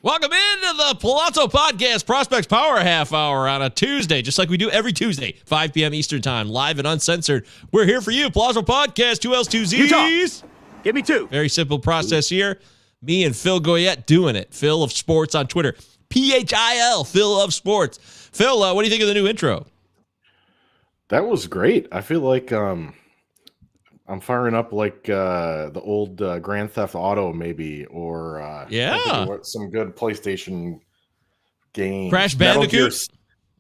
Welcome into the Palazzo Podcast Prospects Power Half Hour on a Tuesday, just like we do every Tuesday, 5 p.m. Eastern Time, live and uncensored. We're here for you, Palazzo Podcast, 2 L's, 2 Z's. Utah. Give me two. Very simple process here. Me and Phil Goyette doing it. Phil of Sports on Twitter. P-H-I-L, Phil of Sports. Phil, what do you think of the new intro? That was great. I feel like I'm firing up like the old Grand Theft Auto maybe, or some good PlayStation games. Crash Bandicoot?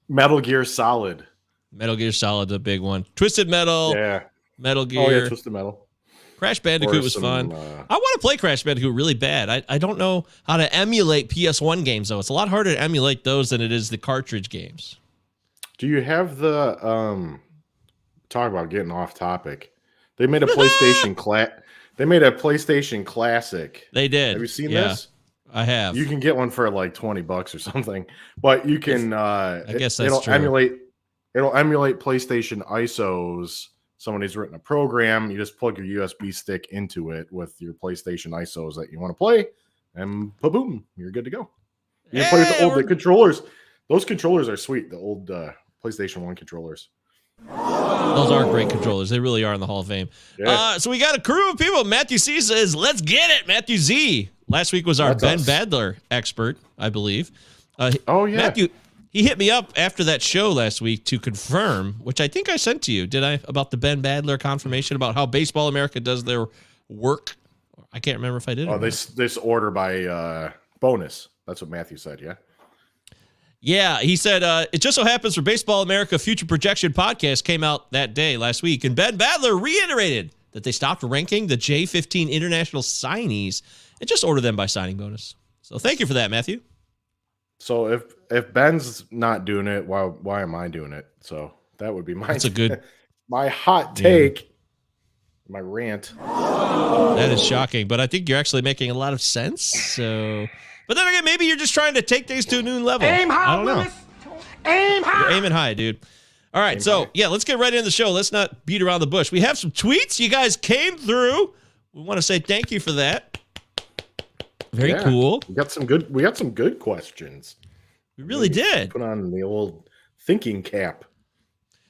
Metal Gear Solid. Metal Gear Solid's a big one. Twisted Metal. Yeah. Metal Gear. Oh, yeah, Twisted Metal. Crash Bandicoot was fun. I want to play Crash Bandicoot really bad. I don't know how to emulate PS1 games, though. It's a lot harder to emulate those than it is the cartridge games. Do you have the talk about getting off topic? They made a PlayStation Classic. They did. Have you seen this? I have. You can get one for like $20 or something, but you can. I guess that's it'll true. It'll emulate PlayStation ISOs. Somebody's written a program. You just plug your USB stick into it with your PlayStation ISOs that you want to play, and boom, you're good to go. You can play with the controllers. Those controllers are sweet. The old PlayStation 1 controllers. Those are great controllers. They really are in the Hall of Fame. Yeah. So we got a crew of people. Matthew C says, let's get it. Matthew Z. Last week was our Ben Badler expert, I believe. Matthew, he hit me up after that show last week to confirm, which I think I sent to you. Did I? About the Ben Badler confirmation about how Baseball America does their work. I can't remember if I did. Oh, this order by bonus. That's what Matthew said, yeah? Yeah, he said, it just so happens for Baseball America Future Projection Podcast came out that day last week, and Ben Badler reiterated that they stopped ranking the J15 international signees and just order them by signing bonus. So thank you for that, Matthew. So if Ben's not doing it, why am I doing it? So that would be my hot take, my rant. That is shocking, but I think you're actually making a lot of sense. So, but then again, maybe you're just trying to take things to a new level. Aim high, I don't know. Willis. Aim high. You're aiming high, dude. All right, let's get right into the show. Let's not beat around the bush. We have some tweets. You guys came through. We want to say thank you for that. Very cool. We got some good questions. We really did. Put on the old thinking cap.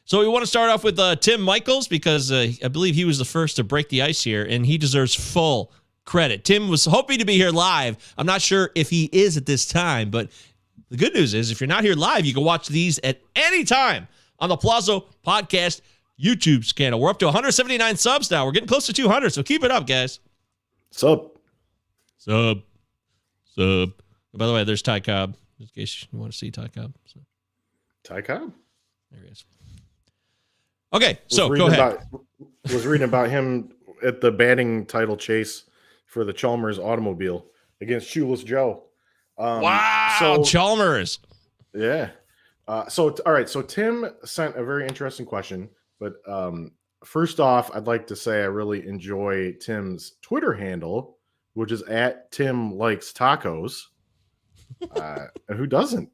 So we want to start off with Tim Michaels because I believe he was the first to break the ice here, and he deserves full credit. Tim was hoping to be here live. I'm not sure if he is at this time, but the good news is if you're not here live, you can watch these at any time on the Palazzo Podcast YouTube channel. We're up to 179 subs now. We're getting close to 200, so keep it up, guys. Sub. By the way, there's Ty Cobb, in case you want to see Ty Cobb. So. Ty Cobb? There he is. Okay, so go ahead. Was reading about him at the batting title chase for the Chalmers automobile against Shoeless Joe. Wow, Chalmers. Yeah. All right. So Tim sent a very interesting question, but first off, I'd like to say I really enjoy Tim's Twitter handle, which is at Tim Likes Tacos. And who doesn't?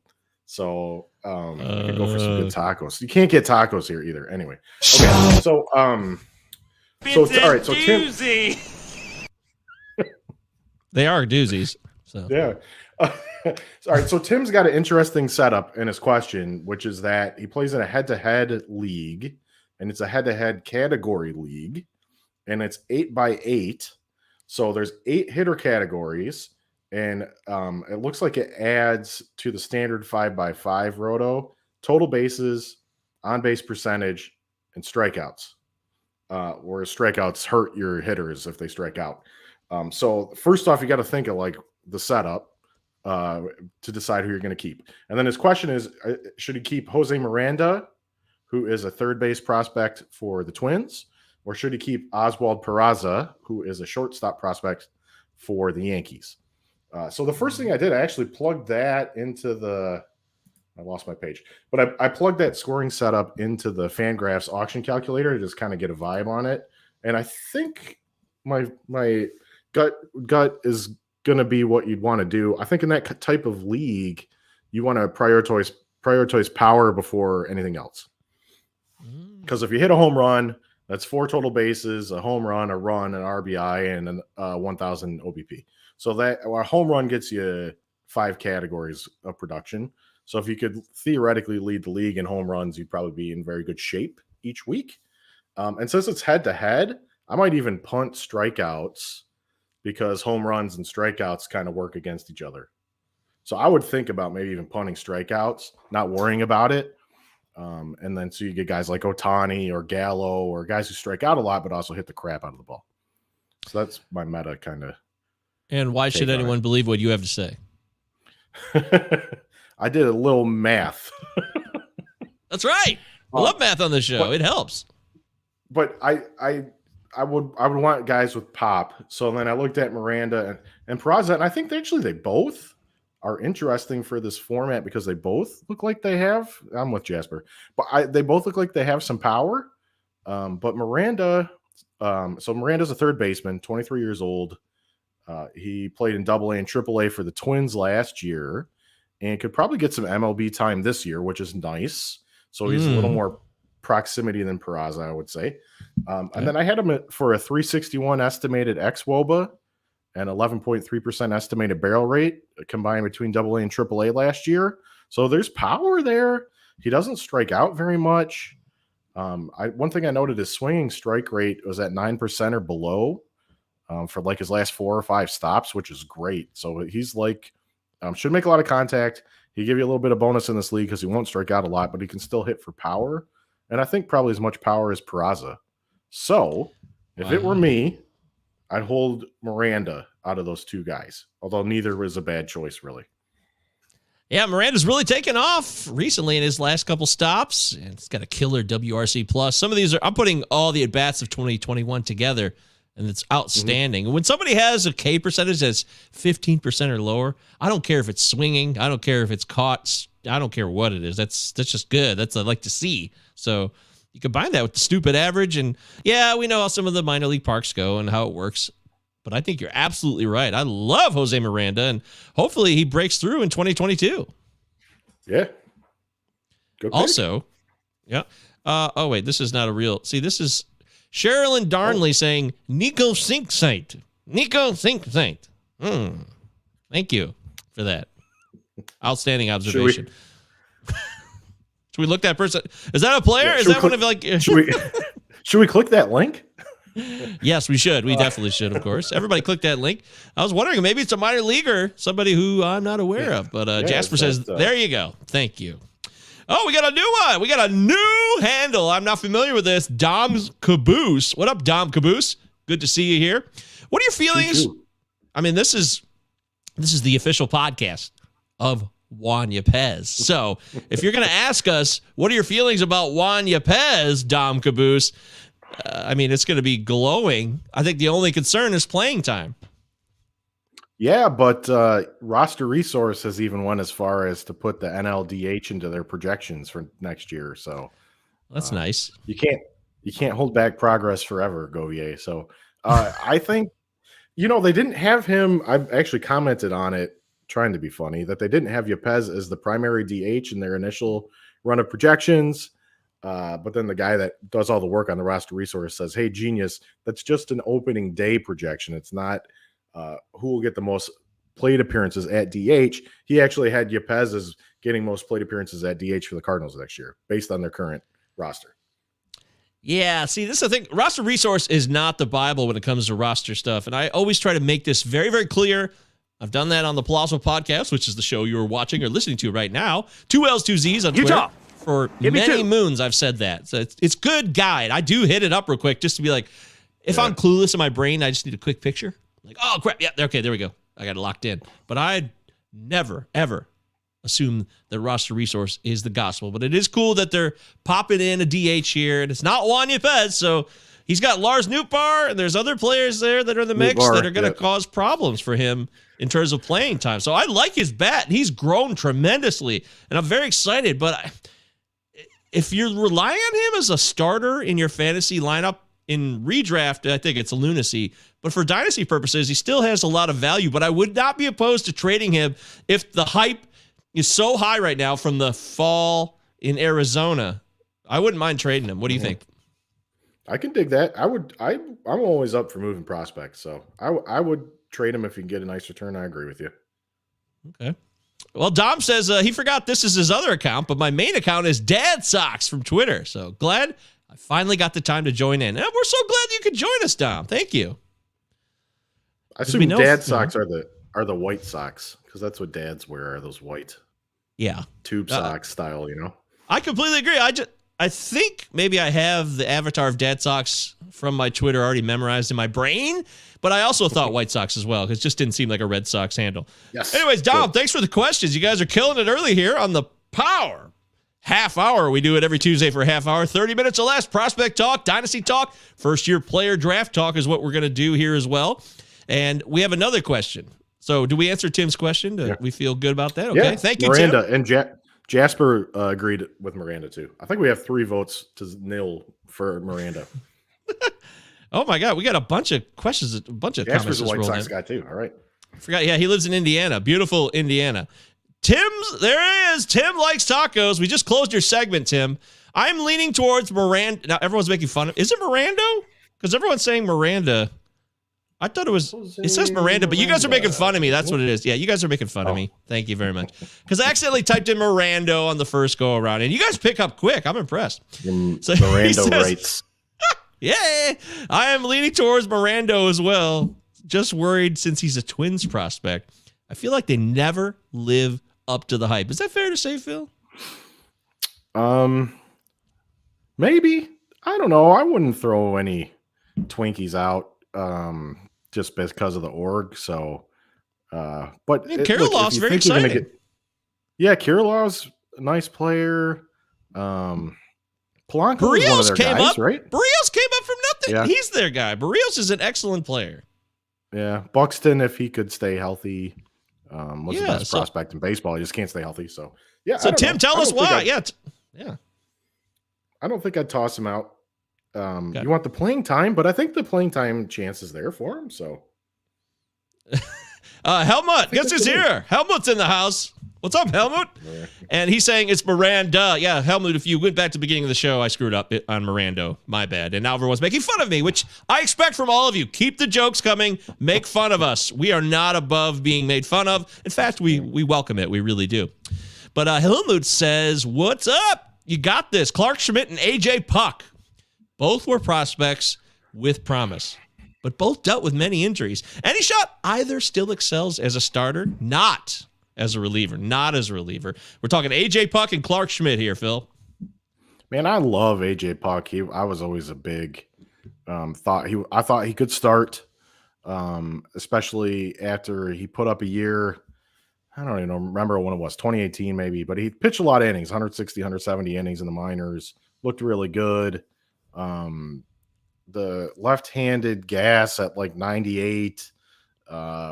So I could go for some good tacos. You can't get tacos here either. Anyway. Okay. So all right. So Tim. They are doozies. So yeah. All right. So Tim's got an interesting setup in his question, which is that he plays in a head-to-head league, and it's a head-to-head category league, and it's 8x8. So there's 8 hitter categories, and it looks like it adds to the standard 5x5 roto total bases, on-base percentage, and strikeouts. Where strikeouts hurt your hitters if they strike out. So first off, you got to think of like the setup to decide who you're going to keep. And then his question is, should he keep Jose Miranda, who is a third base prospect for the Twins, or should he keep Oswald Peraza, who is a shortstop prospect for the Yankees? So the first thing I did, I actually plugged that into I lost my page, but I plugged that scoring setup into the Fangraphs auction calculator to just kind of get a vibe on it. And I think my gut is going to be what you'd want to do. I think in that type of league, you want to prioritize power before anything else. Because if you hit a home run, that's 4 total bases, a home run, a run, an RBI, and a 1,000 OBP. So that a home run gets you 5 categories of production. So if you could theoretically lead the league in home runs, you'd probably be in very good shape each week. And since it's head-to-head, I might even punt strikeouts because home runs and strikeouts kind of work against each other. So I would think about maybe even punting strikeouts, not worrying about it. And then so you get guys like Ohtani or Gallo or guys who strike out a lot but also hit the crap out of the ball. So that's my meta kind of. And why should anyone believe what you have to say? I did a little math. That's right. I love math on the show. It helps. But I would want guys with pop. So then I looked at Miranda and Peraza, and I think they both are interesting for this format because they both look like they have. I'm with Jasper, but they both look like they have some power. But Miranda, so Miranda's a third baseman, 23 years old. He played in AA and AAA for the Twins last year, and could probably get some MLB time this year, which is nice. So he's a little more proximity than Peraza, I would say. And then I had him for a 361 estimated xWOBA and 11.3% estimated barrel rate combined between AA and AAA last year. So there's power there. He doesn't strike out very much. One thing I noted is swinging strike rate was at 9% or below for like his last 4 or 5 stops, which is great. So he's like, should make a lot of contact. He give you a little bit of bonus in this league because he won't strike out a lot, but he can still hit for power. And I think probably as much power as Peraza. So if it were me, I'd hold Miranda out of those 2 guys, although neither was a bad choice, really. Yeah, Miranda's really taken off recently in his last couple stops. And it's got a killer WRC plus. Some of these I'm putting all the at-bats of 2021 together, and it's outstanding. When somebody has a K percentage that's 15% or lower, I don't care if it's swinging. I don't care if it's caught. I don't care what it is. That's just good. That's what I like to see. So you combine that with the stupid average, and yeah, we know how some of the minor league parks go and how it works. But I think you're absolutely right. I love Jose Miranda, and hopefully he breaks through in 2022. Yeah. Good also, yeah. Oh, wait, this is not a real. See, this is Sherilyn Darnley saying Nico Sink Saint. Nico Sink Saint. Thank you for that. Outstanding observation. Should we look that person? Is that a player? Yeah, is that one of like? Should we click that link? Yes, we should. We definitely should, of course. Everybody click that link. I was wondering, maybe it's a minor leaguer, somebody who I'm not aware of. But Jasper says, there you go. Thank you. Oh, we got a new one. We got a new handle. I'm not familiar with this. Dom's Caboose. What up, Dom Caboose? Good to see you here. What are your feelings? I mean, this is the official podcast of Juan Yepez. So if you're going to ask us, what are your feelings about Juan Yepez, Dom Caboose? I mean, it's going to be glowing. I think the only concern is playing time. Yeah, but Roster Resource has even went as far as to put the NLDH into their projections for next year. So that's nice. You can't hold back progress forever, Govier. So I think, they didn't have him. I've actually commented on it, trying to be funny, that they didn't have Yepez as the primary DH in their initial run of projections. But then the guy that does all the work on the Roster Resource says, hey, genius, that's just an opening day projection. It's not who will get the most plate appearances at DH. He actually had Yepez as getting most plate appearances at DH for the Cardinals next year, based on their current roster. Yeah, see, this is the thing. Roster Resource is not the Bible when it comes to roster stuff. And I always try to make this very, very clear. I've done that on the Palazzo Podcast, which is the show you're watching or listening to right now. 2 L's, 2 Z's on Twitter. For many moons, I've said that. So it's good guide. I do hit it up real quick just to be like, if I'm clueless in my brain, I just need a quick picture. Like, oh, crap. Yeah, okay, there we go. I got it locked in. But I'd never, ever assume that Roster Resource is the gospel. But it is cool that they're popping in a DH here. And it's not Juan Yepez. So he's got Lars Nootbaar, and there's other players there that are in the mix that are going to cause problems for him in terms of playing time. So I like his bat. He's grown tremendously. And I'm very excited. But if you're relying on him as a starter in your fantasy lineup in redraft, I think it's a lunacy. But for dynasty purposes, he still has a lot of value. But I would not be opposed to trading him if the hype is so high right now from the fall in Arizona. I wouldn't mind trading him. What do you think? I can dig that. I'm always up for moving prospects. So I would trade him if you can get a nice return. I agree with you. Okay. Well, Dom says he forgot this is his other account, but my main account is Dad Socks from Twitter. So glad I finally got the time to join in. And we're so glad you could join us, Dom. Thank you. I assume Dad Socks are the white socks, because that's what dads wear, are those white tube socks style, I completely agree. I think maybe I have the avatar of Dad Socks from my Twitter already memorized in my brain, but I also thought White Sox as well, because it just didn't seem like a Red Sox handle. Yes. Anyways, Dom, thanks for the questions. You guys are killing it early here on the Power Half Hour. We do it every Tuesday for a half hour, 30 minutes or less. Prospect talk, dynasty talk, first-year player draft talk is what we're going to do here as well. And we have another question. So do we answer Tim's question? Do we feel good about that? Okay, thank you, Miranda, Tim. And Jasper agreed with Miranda, too. I think we have 3 votes to 0 for Miranda. Oh, my God. We got a bunch of questions, a bunch of Jasper's comments. a White Sox guy, too. All right. I forgot. Yeah, he lives in Indiana. Beautiful Indiana. Tim's, there it is. Tim likes tacos. We just closed your segment, Tim. I'm leaning towards Miranda. Now, everyone's making fun of. Is it Mirando? Because everyone's saying Miranda. I thought it says Miranda, but you guys are making fun of me. That's what it is. Yeah, you guys are making fun of me. Thank you very much. Because I accidentally typed in Mirando on the first go around, and you guys pick up quick. I'm impressed. So Mirando writes. Yeah, I am leaning towards Mirando as well. Just worried since he's a Twins prospect. I feel like they never live up to the hype. Is that fair to say, Phil? Maybe. I don't know. I wouldn't throw any Twinkies out just because of the org. So, but Kirillov's very exciting. Kirillov's a nice player. Polanco was one of their came guys, up, right? Barrios came up from nothing. Yeah. He's their guy. Barrios is an excellent player. Yeah, Buxton, if he could stay healthy, was the best prospect in baseball. He just can't stay healthy. So, yeah. So, Tim, tell us why. Yeah. I don't think I'd toss him out. You want the playing time, but I think the playing time chance is there for him. So, Helmut, guess who's here? Helmut's in the house. What's up, Helmut? Yeah. And he's saying it's Miranda. Yeah, Helmut, if you went back to the beginning of the show, I screwed up on Mirando. My bad. And now everyone's making fun of me, which I expect from all of you. Keep the jokes coming. Make fun of us. We are not above being made fun of. In fact, we welcome it. We really do. But Helmut says, what's up? You got this. Clark Schmidt and A.J. Puck. Both were prospects with promise, but both dealt with many injuries. Any shot either still excels as a starter, not as a reliever. We're talking A.J. Puck and Clark Schmidt here, Phil. Man, I love A.J. Puck. I was always a big I thought he could start, especially after he put up a year. I don't even remember when it was, 2018 maybe, but he pitched a lot of innings, 160, 170 innings in the minors, looked really good. The left-handed gas at like 98,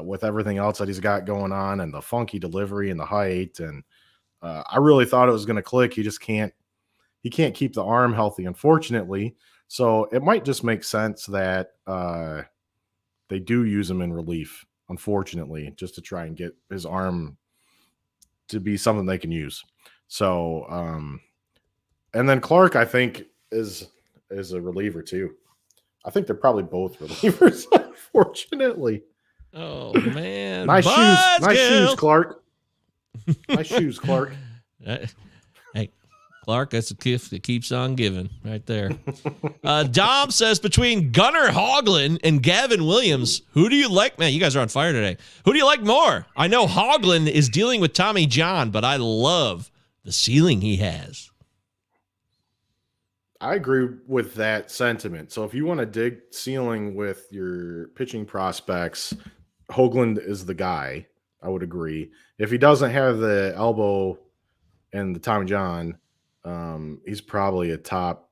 with everything else that he's got going on and the funky delivery and the height. And I really thought it was going to click. He can't keep the arm healthy, unfortunately. So it might just make sense that they do use him in relief, unfortunately, just to try and get his arm to be something they can use. So, and then Clark, I think, is a reliever too. I think they're probably both relievers, unfortunately. Oh man. Nice shoes, Clark. Nice shoes, Clark. Hey, Clark, that's a gift that keeps on giving right there. Dom says, between Gunnar Hoglan and Gavin Williams, who do you like? Man, you guys are on fire today. Who do you like more? I know Hoglan is dealing with Tommy John, but I love the ceiling he has. I agree with that sentiment. So if you want to dig ceiling with your pitching prospects, Hoglan is the guy. I would agree. If he doesn't have the elbow and the Tommy John, he's probably a top,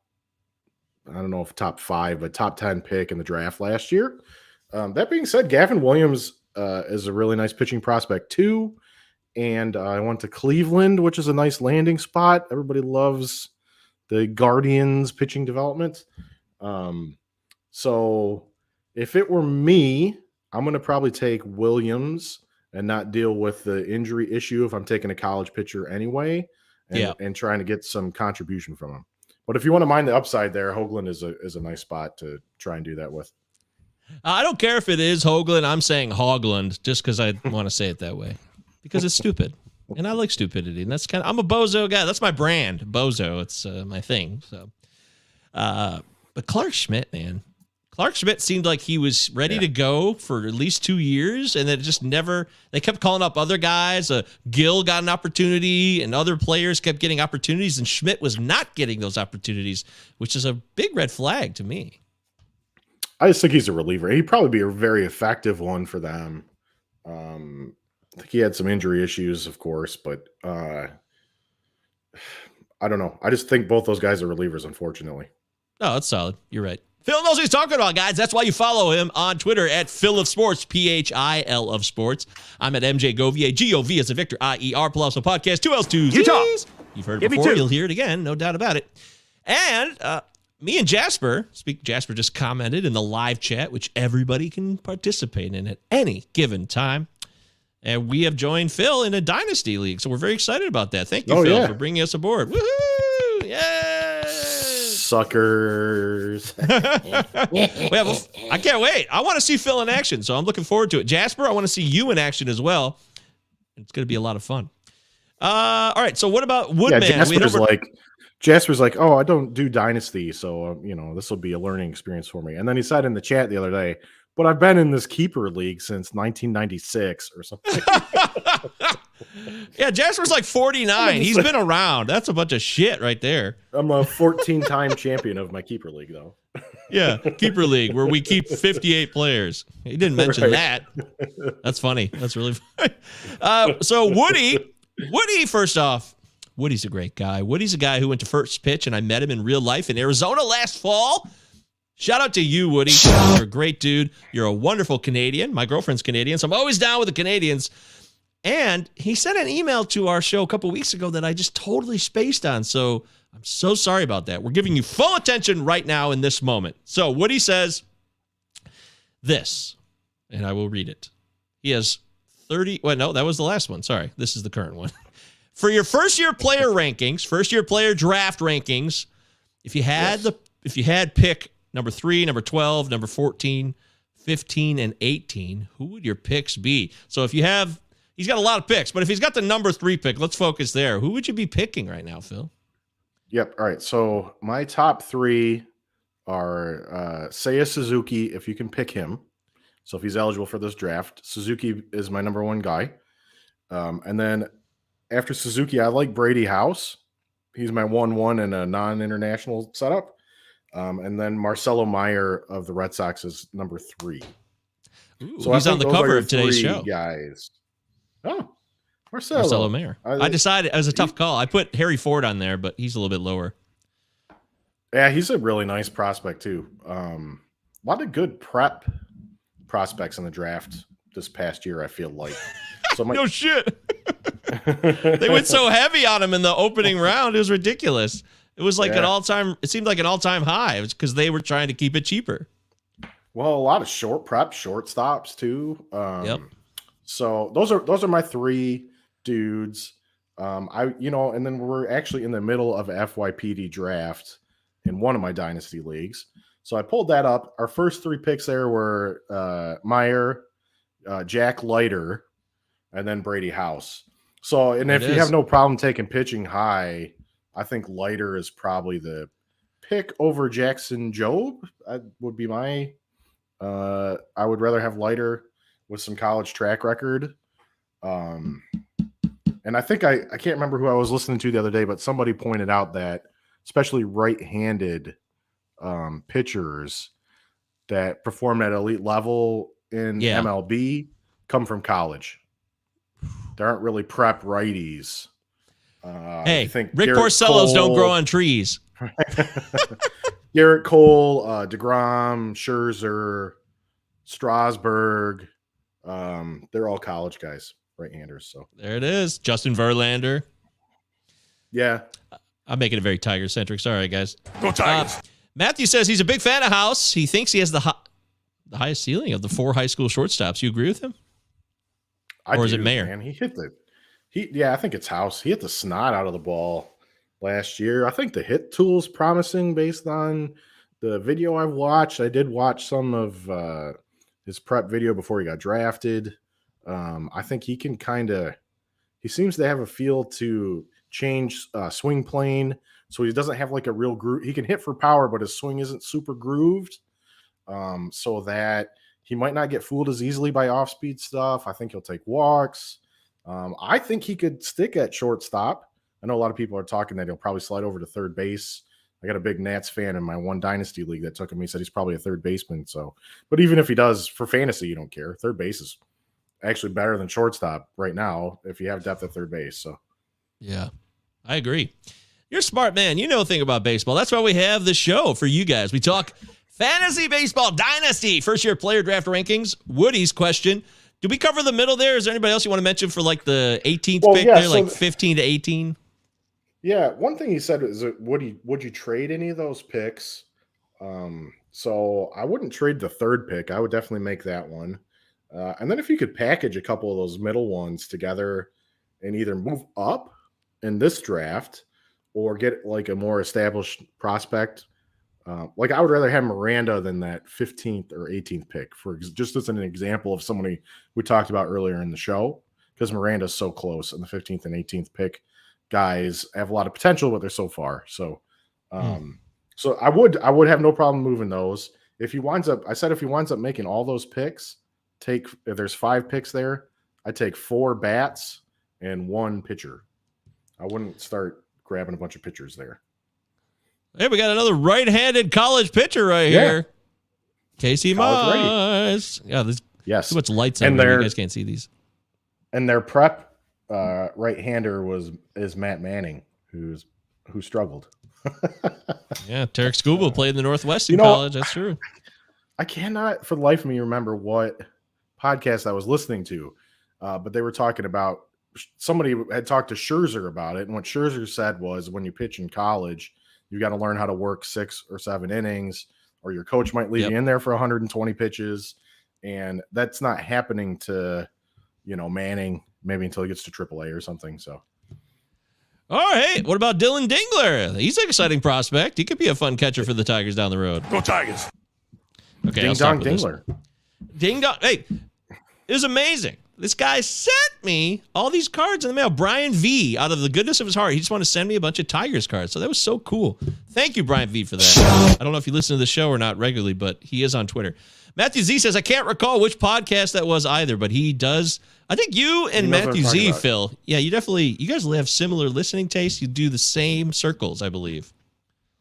I don't know if top 5, but top 10 pick in the draft last year. That being said, Gavin Williams is a really nice pitching prospect too. And I went to Cleveland, which is a nice landing spot. Everybody loves the Guardians pitching development. So if it were me, I'm going to probably take Williams and not deal with the injury issue if I'm taking a college pitcher anyway and trying to get some contribution from him. But if you want to mind the upside there, Hoglan is a nice spot to try and do that with. I don't care if it is Hoglan. I'm saying Hogland just because I want to say it that way. because it's stupid. And I like stupidity. And I'm a bozo guy. That's my brand, bozo. It's my thing. So, but Clark Schmidt, man. Clark Schmidt seemed like he was ready to go for at least 2 years, and then it just never. They kept calling up other guys. Gill got an opportunity, and other players kept getting opportunities, and Schmidt was not getting those opportunities, which is a big red flag to me. I just think he's a reliever. He'd probably be a very effective one for them. I think he had some injury issues, of course, but I don't know. I just think both those guys are relievers, unfortunately. Oh, that's solid. You're right. Phil knows what he's talking about, guys. That's why you follow him on Twitter at Phil of Sports, PHIL of Sports. I'm at MJ Govier, Gov as a Victor, IER, Palazzo Podcast, 2 L's, 2 Z's. Utah. You've heard it before. You'll hear it again. No doubt about it. And me and Jasper just commented in the live chat, which everybody can participate in at any given time. And we have joined Phil in a dynasty league. So we're very excited about that. Thank you, Phil, for bringing us aboard. Woohoo! Yay! Suckers. Well, I can't wait. I want to see Phil in action, so I'm looking forward to it. Jasper, I want to see you in action as well. It's going to be a lot of fun. All right, so what about Woodman? Jasper's like, oh, I don't do dynasty, so this will be a learning experience for me. And then he said in the chat the other day, but I've been in this keeper league since 1996 or something. Yeah, Jasper's like 49. He's been around. That's a bunch of shit right there. I'm a 14-time champion of my keeper league, though. Yeah, keeper league where we keep 58 players. He didn't mention that. That's funny. That's really funny. So Woody, first off, Woody's a great guy. Woody's a guy who went to First Pitch, and I met him in real life in Arizona last fall. Shout out to you, Woody. You're a great dude. You're a wonderful Canadian. My girlfriend's Canadian, so I'm always down with the Canadians. And he sent an email to our show a couple weeks ago that I just totally spaced on. So I'm so sorry about that. We're giving you full attention right now in this moment. So Woody says this, and I will read it. He has 30. Well, no, that was the last one. Sorry. This is the current one. For your first-year player rankings, first-year player draft rankings, if you had pick number 3, number 12, number 14, 15, and 18, who would your picks be? So if you have, he's got a lot of picks, but if he's got the number 3 pick, let's focus there. Who would you be picking right now, Phil? Yep. All right. So my top 3 are Seiya Suzuki, if you can pick him. So if he's eligible for this draft, Suzuki is my number 1 guy. And then after Suzuki, I like Brady House. He's my 1-1 in a non-international setup. And then Marcelo Meyer of the Red Sox is number 3. Ooh, so he's on the cover of today's show. Guys. Oh, Marcelo Meyer. I decided it was a tough call. I put Harry Ford on there, but he's a little bit lower. Yeah, he's a really nice prospect too. A lot of good prep prospects in the draft this past year, I feel like. So no shit. They went so heavy on him in the opening round. It was ridiculous. It was like it seemed like an all-time high. It was because they were trying to keep it cheaper. Well, a lot of shortstops too. Yep. So those are my 3 dudes. And then we're actually in the middle of a FYPD draft in one of my dynasty leagues. So I pulled that up. Our first 3 picks there were Meyer, Jack Leiter, and then Brady House. So, and if you have no problem taking pitching high, I think Leiter is probably the pick over Jackson Jobe. Would be my. I would rather have Leiter with some college track record. And I think I can't remember who I was listening to the other day, but somebody pointed out that especially right-handed pitchers that perform at elite level in MLB come from college. There aren't really prep righties. Hey, Rick Porcellos don't grow on trees. Garrett Cole, DeGrom, Scherzer, Strasburg. They're all college guys, right-handers. So there it is. Justin Verlander. Yeah. I'm making it very Tiger-centric. Sorry, guys. Go Tigers. Matthew says he's a big fan of House. He thinks he has the highest ceiling of the 4 high school shortstops. You agree with him? Or is it Mayer? Man, I think it's House. He hit the snot out of the ball last year. I think the hit tool's promising based on the video I've watched. I did watch some of his prep video before he got drafted. I think he can kind of he seems to have a feel to change swing plane. So he doesn't have like a real groove. He can hit for power, but his swing isn't super grooved. So that he might not get fooled as easily by off-speed stuff. I think he'll take walks. I think he could stick at shortstop. I know a lot of people are talking that he'll probably slide over to third base. I got a big Nats fan in my one dynasty league that took him. He said he's probably a third baseman. So, but even if he does for fantasy, you don't care. Third base is actually better than shortstop right now if you have depth at third base. So, yeah, I agree. You're a smart man. You know a thing about baseball. That's why we have this show for you guys. We talk fantasy baseball dynasty, first year player draft rankings. Woody's question. Did we cover the middle there? Is there anybody else you want to mention for like the 18th pick there, like 15 to 18? Yeah, one thing he said is, would you trade any of those picks? So I wouldn't trade the third pick. I would definitely make that one. And then if you could package a couple of those middle ones together and either move up in this draft or get like a more established prospect. Like I would rather have Miranda than that 15th or 18th pick for just as an example of somebody we talked about earlier in the show, because Miranda's so close and the 15th and 18th pick guys have a lot of potential, but they're so far. So, so I would have no problem moving those. If he winds up making all those picks, if there's 5 picks there, I'd take 4 bats and 1 pitcher. I wouldn't start grabbing a bunch of pitchers there. Hey, we got another right-handed college pitcher right here. Casey Mize. Yeah, there's too much lights on there. You guys can't see these. And their prep right-hander is Matt Manning, who struggled. Yeah, Tarek Scuba played in the Northwestern College. That's true. I cannot for the life of me remember what podcast I was listening to, but they were talking about somebody had talked to Scherzer about it, and what Scherzer said was when you pitch in college, you got to learn how to work 6 or 7 innings, or your coach might leave you in there for 120 pitches, and that's not happening to Manning maybe until he gets to AAA or something. So, all right, what about Dylan Dingler? He's an exciting prospect. He could be a fun catcher for the Tigers down the road. Go Tigers! Okay, Ding dong Dingler. Ding dong. Hey, it was amazing. This guy sent me all these cards in the mail. Brian V, out of the goodness of his heart, he just wanted to send me a bunch of Tigers cards. So that was so cool. Thank you, Brian V, for that. I don't know if you listen to the show or not regularly, but he is on Twitter. Matthew Z says, I can't recall which podcast that was either, but he does. I think you and Matthew Z, Phil. Yeah, you guys have similar listening tastes. You do the same circles, I believe.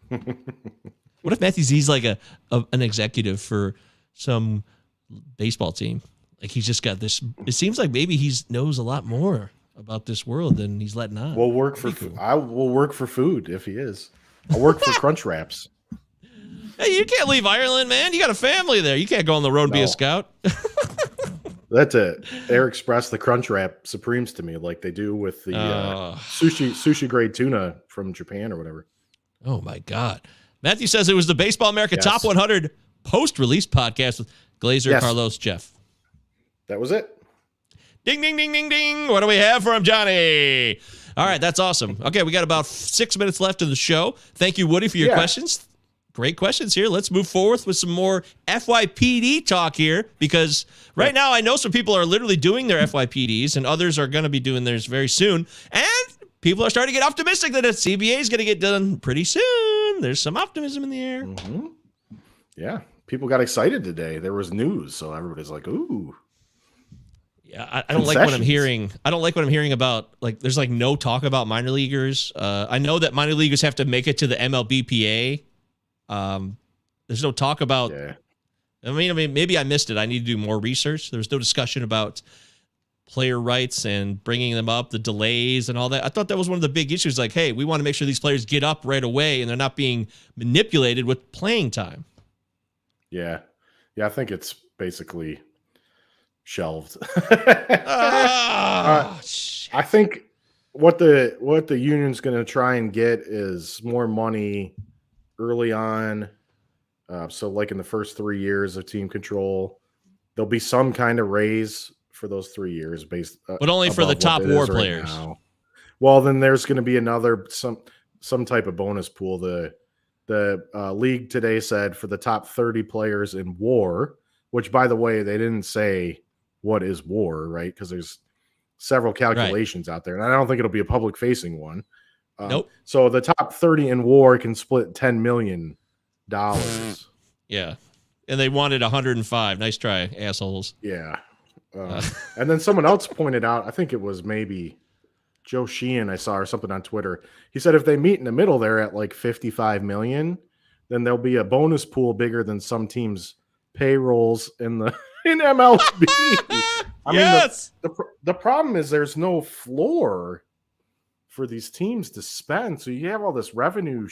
What if Matthew Z's like an executive for some baseball team? Like he's just got this. It seems like maybe he knows a lot more about this world than he's letting on. I will work for food if he is. I'll work for Crunch Wraps. Hey, you can't leave Ireland, man. You got a family there. You can't go on the road and be a scout. That's it. Air Express the Crunch Wrap Supremes to me, like they do with the sushi grade tuna from Japan or whatever. Oh my God. Matthew says it was the Baseball America Top 100 post-release podcast with Glazer, Carlos, Jeff. That was it. Ding, ding, ding, ding, ding. What do we have from Johnny? All right, that's awesome. Okay, we got about 6 minutes left of the show. Thank you, Woody, for your questions. Great questions here. Let's move forward with some more FYPD talk here, because right now I know some people are literally doing their FYPDs and others are going to be doing theirs very soon. And people are starting to get optimistic that a CBA is going to get done pretty soon. There's some optimism in the air. Mm-hmm. Yeah, people got excited today. There was news, so everybody's like, ooh. Yeah, I don't like what I'm hearing. I don't like what I'm hearing about, like, there's like no talk about minor leaguers. I know that minor leaguers have to make it to the MLBPA. There's no talk about, I mean, maybe I missed it. I need to do more research. There's no discussion about player rights and bringing them up, the delays and all that. I thought that was one of the big issues. Like, hey, we want to make sure these players get up right away and they're not being manipulated with playing time. Yeah. I think it's basically shelved. I think what the union's going to try and get is more money early on. So like in the first 3 years of team control, there'll be some kind of raise for those 3 years based, but only for the top WAR players. Well, then there's going to be another, some type of bonus pool. The league today said for the top 30 players in WAR, which by the way, they didn't say what is WAR, right? Because there's several calculations out there, and I don't think it'll be a public facing one. Nope. So the top 30 in WAR can split $10 million. Yeah. And they wanted 105. Nice try, assholes. Yeah. And then someone else pointed out, I think it was maybe Joe Sheehan I saw or something on Twitter. He said if they meet in the middle there at like 55 million, then there'll be a bonus pool bigger than some teams' payrolls in MLB. Yes. I mean, the problem is there's no floor for these teams to spend. So you have all this revenue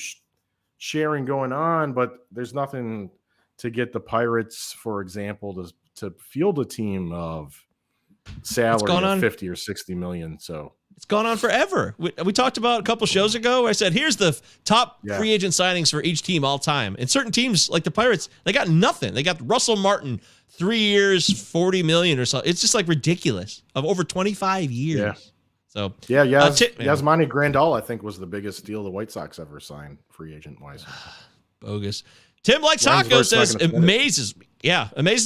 sharing going on, but there's nothing to get the Pirates, for example, to field a team of salary of 50 or 60 million. So it's gone on forever. We talked about a couple shows ago. I said, here's the top free agent signings for each team all time. And certain teams like the Pirates, they got nothing. They got Russell Martin, 3 years, 40 million or so. It's just like ridiculous of over 25 years. Yeah. So Yasmani Grandal, I think, was the biggest deal the White Sox ever signed free agent wise. Bogus. Tim Likes Taco says amazes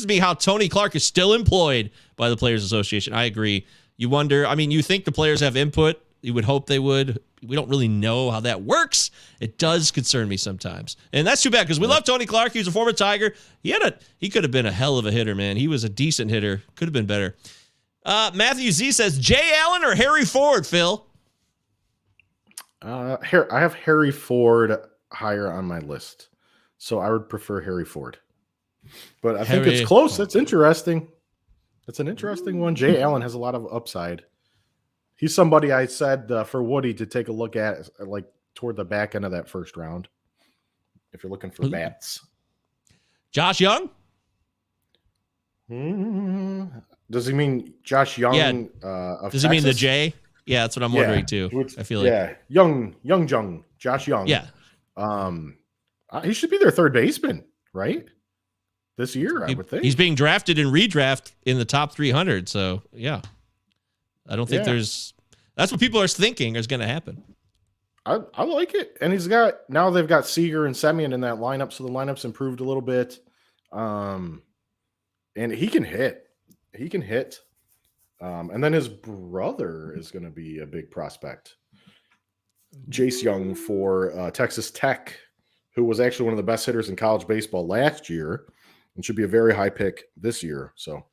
me how Tony Clark is still employed by the Players Association. I agree. You wonder, I mean, you think the players have input. You would hope they would. We don't really know how that works. It does concern me sometimes. And that's too bad because we love Tony Clark. He was a former Tiger. He could have been a hell of a hitter, man. He was a decent hitter. Could have been better. Matthew Z says, Jay Allen or Harry Ford, Phil? I have Harry Ford higher on my list. So I would prefer Harry Ford. But I think it's close. That's interesting. That's an interesting one. Jay Allen has a lot of upside. He's somebody I said for Woody to take a look at like toward the back end of that first round. If you're looking for bats. Josh Young? Does he mean Josh Young? Yeah. Of Does Texas? he mean the J? Yeah, that's what I'm wondering too. I feel like Young, Josh Young. Yeah. He should be their third baseman, right? This year, I would think. He's being drafted in redraft in the top 300. So, yeah. I don't think that's what people are thinking is going to happen. I like it. And they've got Seager and Semien in that lineup. So the lineup's improved a little bit. And he can hit. And then his brother is going to be a big prospect. Jace Young for Texas Tech, who was actually one of the best hitters in college baseball last year and should be a very high pick this year. So,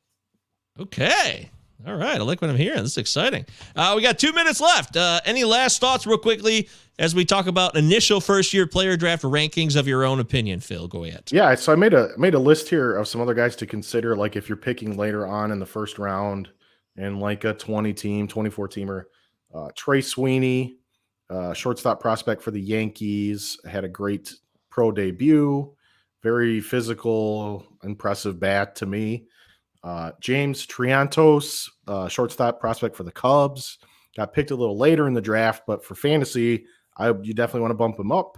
okay. All right. I like what I'm hearing. This is exciting. We got 2 minutes left. Any last thoughts real quickly as we talk about initial first-year player draft rankings of your own opinion, Phil? Go ahead. Yeah, so I made a list here of some other guys to consider, like if you're picking later on in the first round and like a 24-teamer. Trey Sweeney, shortstop prospect for the Yankees, had a great pro debut, very physical, impressive bat to me. James Triantos, shortstop prospect for the Cubs, got picked a little later in the draft, but for fantasy, you definitely want to bump him up.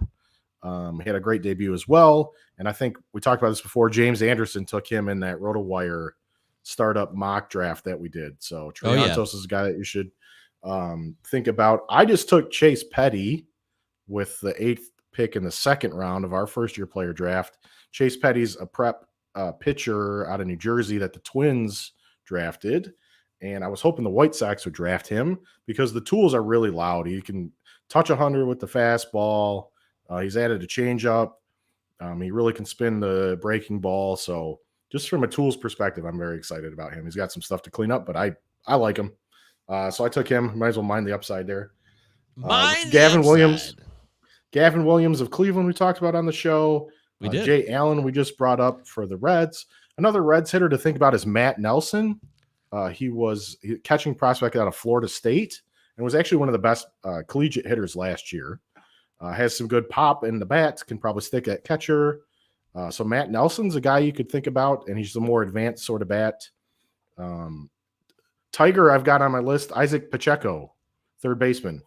He had a great debut as well, and I think we talked about this before. James Anderson took him in that RotoWire startup mock draft that we did. So Triantos is a guy that you should think about. I just took Chase Petty with the 8th pick in the second round of our first-year player draft. Chase Petty's a prep pitcher out of New Jersey that the Twins drafted, and I was hoping the White Sox would draft him because the tools are really loud. He can touch 100 with the fastball. He's added a changeup. He really can spin the breaking ball. So just from a tools perspective, I'm very excited about him. He's got some stuff to clean up, but I like him. So I took him. Might as well mind the upside there. Gavin Williams of Cleveland we talked about on the show. We did. Jay Allen we just brought up for the Reds. Another Reds hitter to think about is Matt Nelson. He was a catching prospect out of Florida State and was actually one of the best collegiate hitters last year. Has some good pop in the bat, can probably stick at catcher. So Matt Nelson's a guy you could think about, and he's a more advanced sort of bat. Tiger I've got on my list, Isaac Pacheco, third baseman.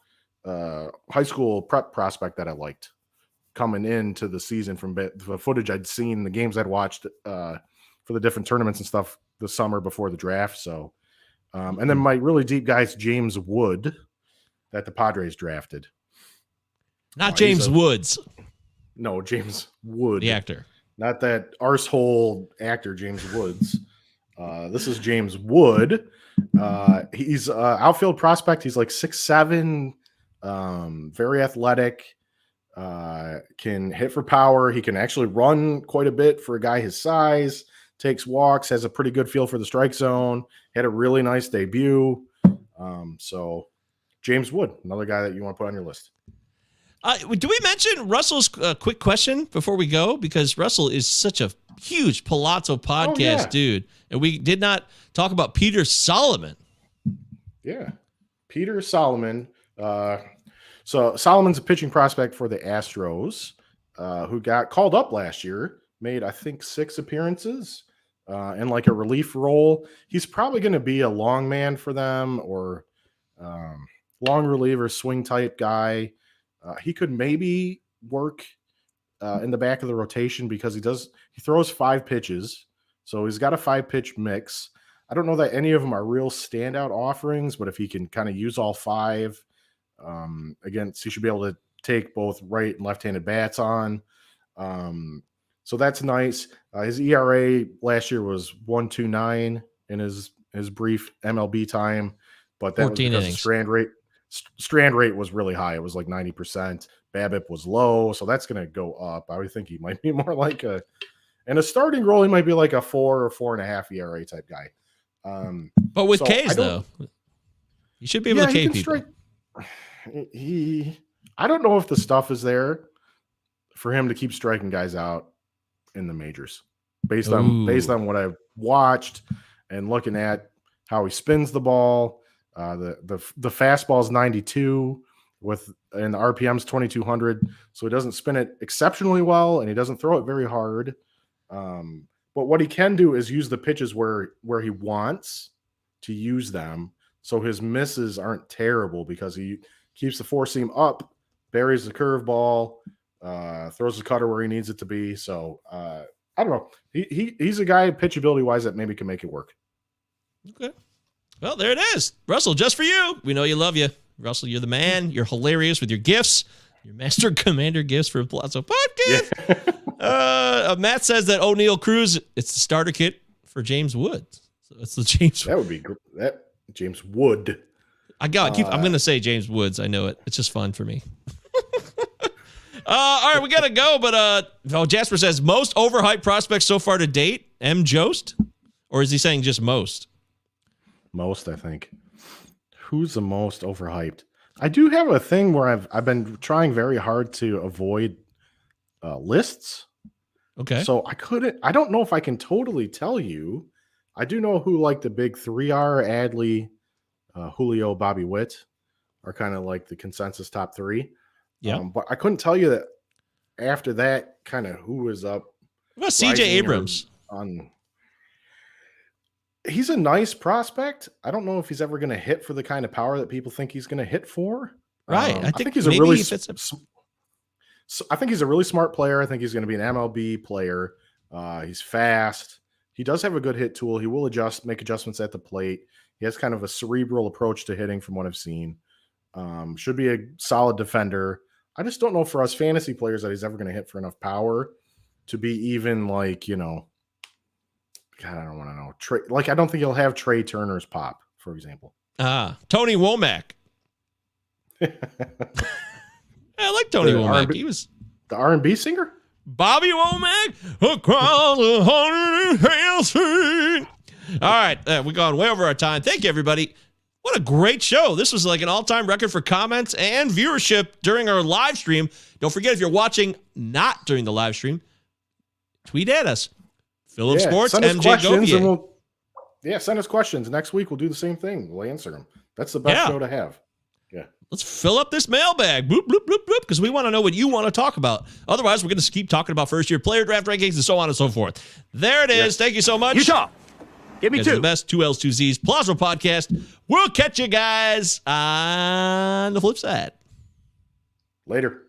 High school prep prospect that I liked coming into the season from the footage I'd seen, the games I'd watched for the different tournaments and stuff this summer before the draft. So, and then my really deep guy's James Wood that the Padres drafted. Not James Woods. No, James Wood. The actor. Not that arsehole actor, James Woods. This is James Wood. He's outfield prospect. He's like 6'7", very athletic, can hit for power. He can actually run quite a bit for a guy his size, takes walks, has a pretty good feel for the strike zone, had a really nice debut. So James Wood, another guy that you want to put on your list. Do we mention Russell's quick question before we go? Because Russell is such a huge Palazzo podcast dude. And we did not talk about Peter Solomon. Yeah. Peter Solomon. So Solomon's a pitching prospect for the Astros, who got called up last year, made, I think, 6 appearances in like a relief role. He's probably going to be a long man for them, or long reliever, swing type guy. He could maybe work in the back of the rotation because he throws 5 pitches. So he's got a 5-pitch mix. I don't know that any of them are real standout offerings, but if he can kind of use all 5, again, he should be able to take both right and left-handed bats on. So that's nice. His ERA last year was 1.29 in his brief MLB time, but that was because the strand rate was really high. It was like 90%. BABIP was low, so that's going to go up. I would think he might be more like in a starting role, he might be like a 4 or 4.5 ERA type guy. But with Ks though, you should be able to K people. I don't know if the stuff is there for him to keep striking guys out in the majors, based on what I've watched and looking at how he spins the ball. The fastball is 92 and the RPM's 2200, so he doesn't spin it exceptionally well and he doesn't throw it very hard. But what he can do is use the pitches where he wants to use them, so his misses aren't terrible because he keeps the 4-seam up, buries the curveball, throws the cutter where he needs it to be. So I don't know. He's a guy pitchability wise that maybe can make it work. Okay. Well, there it is. Russell, just for you. We know you love you. Russell, you're the man. You're hilarious with your gifts. Your Master Commander gifts for Palazzo Podcast. Yeah. Matt says that O'Neal Cruz, it's the starter kit for James Wood. So it's the James. That would be good. That James Wood. I'm going to say James Woods. I know it. It's just fun for me. All right, we got to go. But Jasper says most overhyped prospects so far to date. M. Jost, or is he saying just most? Most, I think. Who's the most overhyped? I do have a thing where I've been trying very hard to avoid lists. Okay. So I don't know if I can totally tell you. I do know who like the big 3 are, Adley, Julio, Bobby Witt are kind of like the consensus top 3. Yeah. But I couldn't tell you that after that kind of who is up. What about CJ Abrams? He's a nice prospect. I don't know if he's ever going to hit for the kind of power that people think he's going to hit for. Right. I think he's a really. I think he's a really smart player. I think he's going to be an MLB player. He's fast. He does have a good hit tool. He will make adjustments at the plate. He has kind of a cerebral approach to hitting from what I've seen. Should be a solid defender. I just don't know for us fantasy players that he's ever going to hit for enough power to be even like, God, I don't want to know. I don't think he'll have Trey Turner's pop, for example. Tony Womack. I like Tony Womack. He was the R&B singer. Bobby Womack across 100 feet. All right, we're going way over our time. Thank you, everybody. What a great show. This was like an all-time record for comments and viewership during our live stream. Don't forget, if you're watching not during the live stream, tweet at us. Philip Sports, MJ Govier. Send us questions. Next week, we'll do the same thing. We'll answer them. That's the best show to have. Yeah. Let's fill up this mailbag. Bloop, bloop, bloop, bloop, because we want to know what you want to talk about. Otherwise, we're going to keep talking about first-year player draft rankings and so on and so forth. There it is. Yes. Thank you so much. Utah. Give me 2. The best 2 L's, 2 Z's. Palazzo Podcast. We'll catch you guys on the flip side. Later.